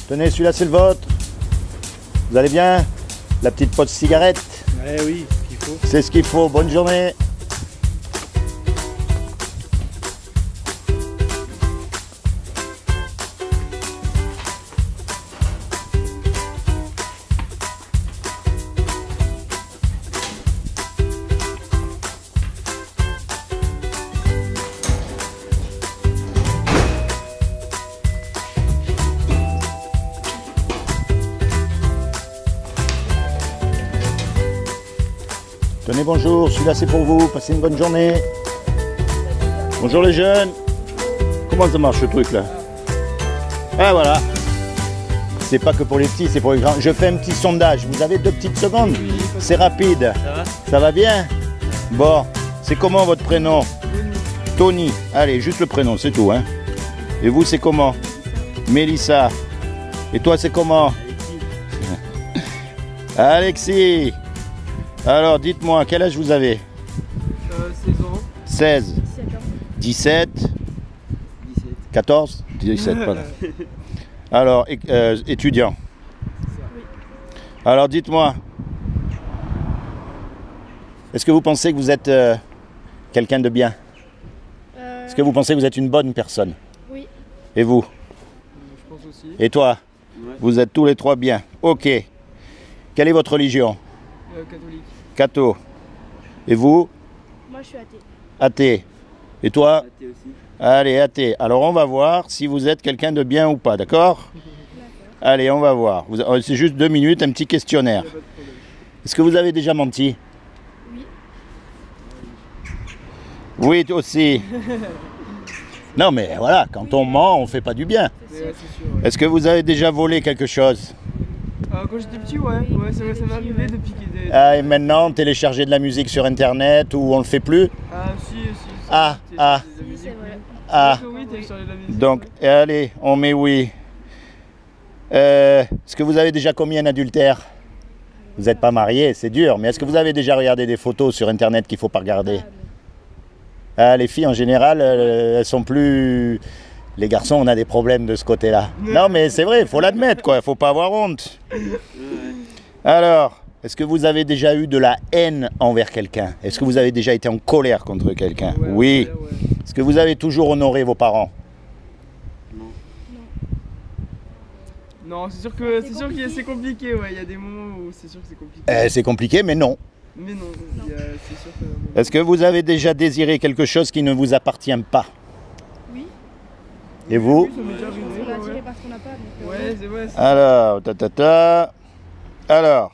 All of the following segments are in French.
Tenez, celui-là c'est le vôtre. Vous allez bien? La petite pote cigarette? Oui, ce qu'il faut. C'est ce qu'il faut. Bonne journée. Tenez, bonjour, celui-là c'est pour vous, passez une bonne journée. Bonjour les jeunes. Comment ça marche ce truc là? Ah voilà. C'est pas que pour les petits, c'est pour les grands. Je fais un petit sondage, vous avez 2 petites secondes? C'est rapide. Ça va? Ça va bien? Bon, c'est comment votre prénom? Tony. Allez, juste le prénom, c'est tout, hein. Et vous c'est comment? Mélissa. Et toi c'est comment? Alexis. Alors, dites-moi, quel âge vous avez? 16 ans. 16. 17. 17. 14. 17, pardon. Alors, étudiant. Oui. Alors, dites-moi, est-ce que vous pensez que vous êtes quelqu'un de bien? Est-ce que vous pensez que vous êtes une bonne personne? Oui. Et vous? Je pense aussi. Et toi? Ouais. Vous êtes tous les 3 bien. Ok. Quelle est votre religion? Catholique. Catho. Et vous? Moi, je suis athée. Athée. Et toi? Athée aussi. Allez, athée. Alors, on va voir si vous êtes quelqu'un de bien ou pas, d'accord? Allez, on va voir. C'est juste 2 minutes, un petit questionnaire. Y a pas de problème. Est-ce que vous avez déjà menti? Oui. Oui, aussi. Non, mais voilà, quand on ment, on fait pas du bien. C'est sûr. Ouais, c'est sûr. Ouais. Est-ce que vous avez déjà volé quelque chose? Quand j'étais petit, ouais. Ouais, ça m'est arrivé de piquer des. Ah, et maintenant, télécharger de la musique sur Internet ou on le fait plus? Ah, si. Ah, T'es ah. sur de la musique, C'est vrai. Ah, Oui, t'es sur de la musique. donc, allez, on met oui. Est-ce que vous avez déjà commis un adultère? Vous n'êtes pas marié, c'est dur, mais est-ce que vous avez déjà regardé des photos sur Internet qu'il ne faut pas regarder? Ah, les filles, en général, elles sont plus... Les garçons, on a des problèmes de ce côté-là. Non, mais c'est vrai, il faut l'admettre, quoi. Il ne faut pas avoir honte. Alors, est-ce que vous avez déjà eu de la haine envers quelqu'un? Est-ce que vous avez déjà été en colère contre quelqu'un? Ouais, Oui. ouais. Est-ce que vous avez toujours honoré vos parents? Non, c'est sûr que c'est compliqué, ouais. Il y a des moments où c'est sûr que c'est compliqué. C'est compliqué, mais non. Mais non, c'est sûr que. Est-ce que vous avez déjà désiré quelque chose qui ne vous appartient pas? Oui. Et vous? Oui, ça m'est déjà arrivé, On l'a ouais. tiré parce qu'on n'a pas. Donc, Ouais, c'est vrai. Alors, Alors,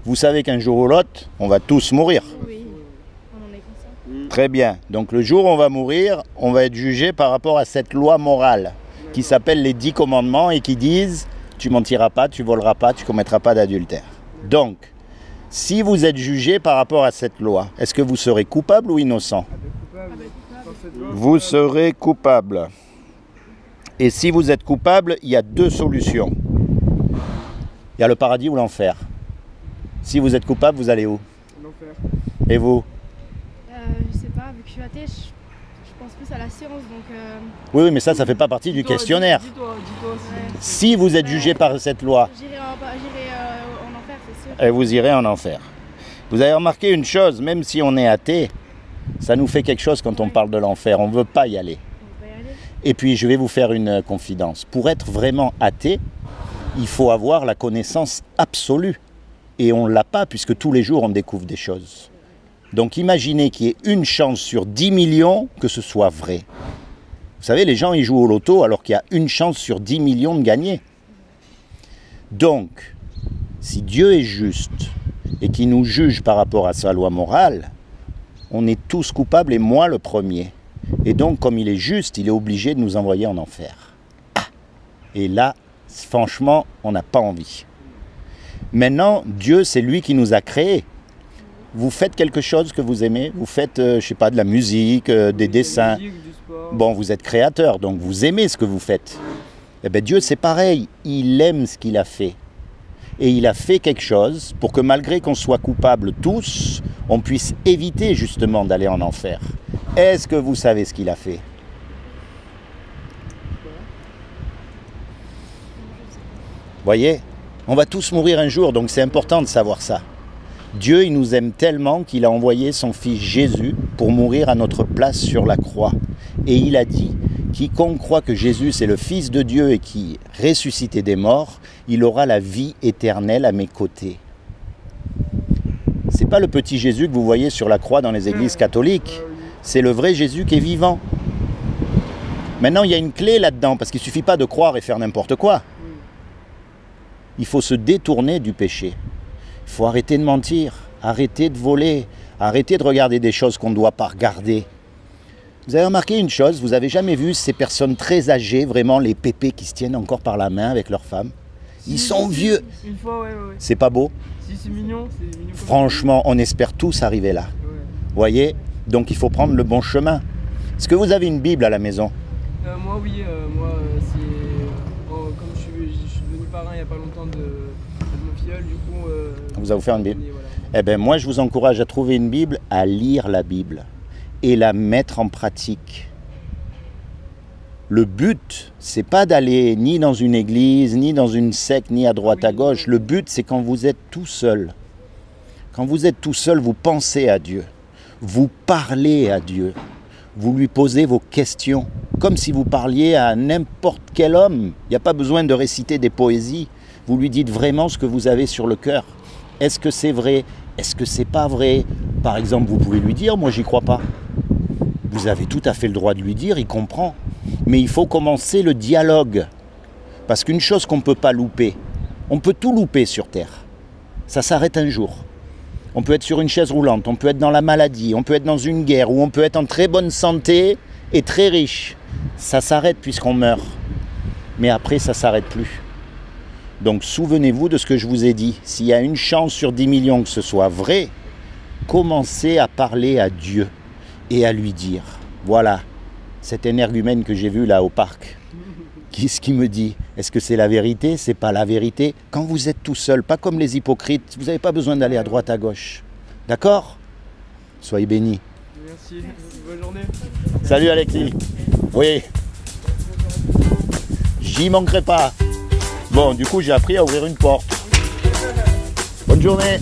vous savez qu'un jour ou l'autre, on va tous mourir. Oui. On en est conscient. Très bien. Donc le jour où on va mourir, on va être jugé par rapport à cette loi morale qui s'appelle les 10 commandements et qui disent tu mentiras pas, tu voleras pas, tu commettras pas d'adultère. Donc, si vous êtes jugé par rapport à cette loi, est-ce que vous serez coupable ou innocent? Coupable. Par cette loi, Vous serez coupable. Et si vous êtes coupable, il y a 2 solutions. Il y a le paradis ou l'enfer. Si vous êtes coupable, vous allez où? l'enfer. Et vous? Je sais pas, vu que je suis athée, je pense plus à la science. Donc, Oui, mais ça fait pas partie du Dis-toi, questionnaire. Dis-toi Ouais. Si vous êtes jugé par cette loi, j'irai en enfer, c'est sûr. et vous irez en enfer. Vous avez remarqué une chose, même si on est athée, ça nous fait quelque chose quand on parle de l'enfer. On ne veut pas y aller. On va y aller. Et puis, je vais vous faire une confidence. Pour être vraiment athée, il faut avoir la connaissance absolue. Et on ne l'a pas, puisque tous les jours, on découvre des choses. Donc, imaginez qu'il y ait une chance sur 10 millions que ce soit vrai. Vous savez, les gens, ils jouent au loto alors qu'il y a une chance sur 10 millions de gagner. Donc, si Dieu est juste et qu'il nous juge par rapport à sa loi morale, on est tous coupables et moi le premier. Et donc, comme il est juste, il est obligé de nous envoyer en enfer. Ah. Et là, franchement, on n'a pas envie. Maintenant, Dieu, c'est lui qui nous a créés. Vous faites quelque chose que vous aimez, vous faites, je sais pas, de la musique, des dessins. Du sport. Bon, vous êtes créateur, donc vous aimez ce que vous faites. Eh bien, Dieu, c'est pareil, il aime ce qu'il a fait. Et il a fait quelque chose pour que malgré qu'on soit coupables tous, on puisse éviter justement d'aller en enfer. Est-ce que vous savez ce qu'il a fait? Voyez, on va tous mourir un jour, donc c'est important de savoir ça. Dieu, il nous aime tellement qu'il a envoyé son fils Jésus pour mourir à notre place sur la croix. Et il a dit, quiconque croit que Jésus c'est le Fils de Dieu et qui ressuscité des morts, il aura la vie éternelle à mes côtés. C'est pas le petit Jésus que vous voyez sur la croix dans les églises catholiques, c'est le vrai Jésus qui est vivant. Maintenant, il y a une clé là-dedans, parce qu'il ne suffit pas de croire et faire n'importe quoi. Il faut se détourner du péché. Il faut arrêter de mentir, arrêter de voler, arrêter de regarder des choses qu'on ne doit pas regarder. Vous avez remarqué une chose, vous n'avez jamais vu ces personnes très âgées, vraiment les pépés qui se tiennent encore par la main avec leurs femmes. Ils sont vieux. Une fois, ouais. C'est pas beau? Si, c'est mignon. Franchement, on espère tous arriver là. Ouais. Vous voyez? Donc il faut prendre le bon chemin. Est-ce que vous avez une Bible à la maison? Moi, oui. C'est... comme je suis devenu parrain il n'y a pas longtemps de mon filleul, du coup... On vous a offert une Bible? Voilà. Eh bien, moi, je vous encourage à trouver une Bible, à lire la Bible et la mettre en pratique. Le but, c'est pas d'aller ni dans une église, ni dans une secte, ni à droite, à gauche. Le but, c'est quand vous êtes tout seul. Quand vous êtes tout seul, vous pensez à Dieu. Vous parlez à Dieu. Vous lui posez vos questions, comme si vous parliez à n'importe quel homme. Il n'y a pas besoin de réciter des poésies. Vous lui dites vraiment ce que vous avez sur le cœur. Est-ce que c'est vrai? Est-ce que c'est pas vrai? Par exemple, vous pouvez lui dire, moi j'y crois pas. Vous avez tout à fait le droit de lui dire, il comprend. Mais il faut commencer le dialogue. Parce qu'une chose qu'on ne peut pas louper, on peut tout louper sur Terre. Ça s'arrête un jour. On peut être sur une chaise roulante, on peut être dans la maladie, on peut être dans une guerre, ou on peut être en très bonne santé et très riche. Ça s'arrête puisqu'on meurt. Mais après, ça ne s'arrête plus. Donc souvenez-vous de ce que je vous ai dit. S'il y a une chance sur 10 millions que ce soit vrai, commencez à parler à Dieu et à lui dire, voilà, cet énergumène que j'ai vu là au parc, qu'est-ce qui me dit? Est-ce que c'est la vérité? C'est pas la vérité? Quand vous êtes tout seul, pas comme les hypocrites, vous n'avez pas besoin d'aller à droite, à gauche. D'accord? Soyez bénis. Merci, bonne journée. Salut Alexis. Oui. J'y manquerai pas. Bon, du coup, j'ai appris à ouvrir une porte. Bonne journée.